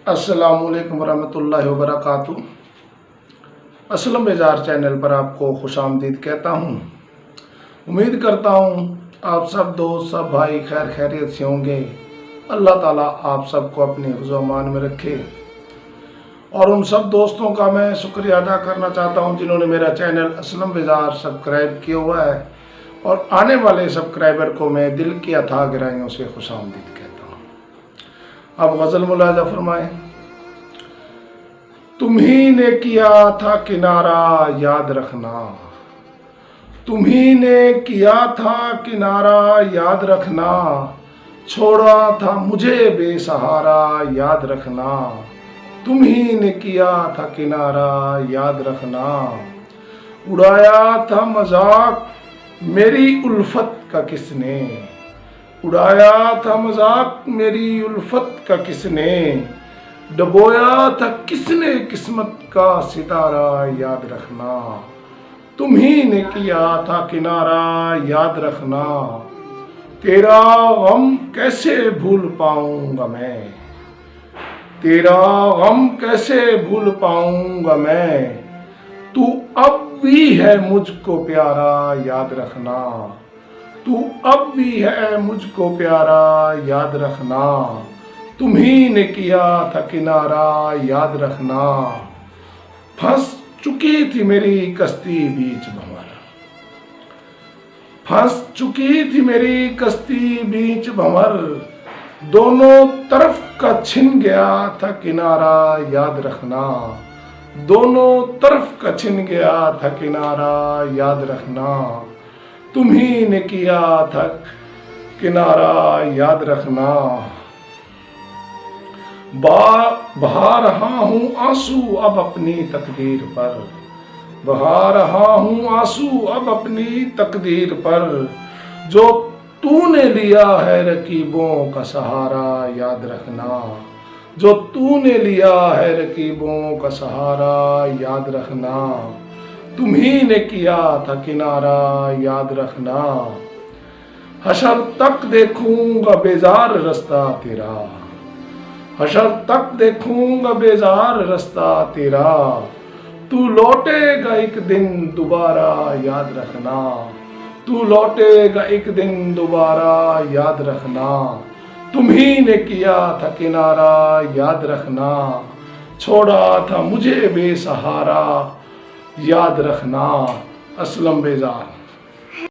अस्सलामुअलैकुम वरहमतुल्लाहि वबरकातुहू। असलम बेजार चैनल पर आपको खुशामदीद कहता हूँ। उम्मीद करता हूँ आप सब दोस्त सब भाई खैर खैरियत से होंगे। अल्लाह ताला आप सबको अपने हिफ्ज़-ओ-अमान में रखे। और उन सब दोस्तों का मैं शुक्रिया अदा करना चाहता हूँ जिन्होंने मेरा चैनल असलम बेजार सब्सक्राइब किया हुआ है, और आने वाले सब्सक्राइबर को मैं दिल की अथाह गहराइयों से खुशामदीद कहता हूँ। अब गज़ल मुलाजा फरमाएं। तुम्ही ने किया था किनारा याद रखना, तुम्ही ने किया था किनारा याद रखना, छोड़ा था मुझे बेसहारा याद रखना। तुम्ही ने किया था किनारा याद रखना, उड़ाया था मजाक मेरी उल्फत का किसने, उड़ाया था मजाक मेरी उल्फत का किसने, डबोया था किसने किस्मत का सितारा याद रखना। तुम्ही ने किया था किनारा याद रखना, तेरा गम कैसे भूल पाऊंगा मैं, तेरा गम कैसे भूल पाऊंगा मैं, तू अब भी है मुझको प्यारा याद रखना, तू अब भी है मुझको प्यारा याद रखना। तुम्ही ने किया था किनारा याद रखना, फंस चुकी थी मेरी कश्ती बीच भंवर, फंस चुकी थी मेरी कश्ती बीच भंवर, दोनों तरफ का छिन गया था किनारा याद रखना, दोनों तरफ का छिन गया था किनारा याद रखना। तुम्ही ने किया था किनारा याद रखना। बहा रहा हूँ आंसू अब अपनी तकदीर पर, बहा रहा हूँ आंसू अब अपनी तकदीर पर, जो तूने लिया है रकीबों का सहारा याद रखना, जो तूने लिया है रकीबों का सहारा याद रखना। तुम्ही ने किया था किनारा याद रखना, हशर तक देखूंगा बेजार रास्ता तेरा, हशर तक देखूंगा बेजार रास्ता तेरा, तू लौटेगा एक दिन दोबारा याद रखना, तू लौटेगा एक दिन दोबारा याद रखना। तुम्ही ने किया था किनारा याद रखना, छोड़ा था मुझे बेसहारा याद रखना। असलम बेजार।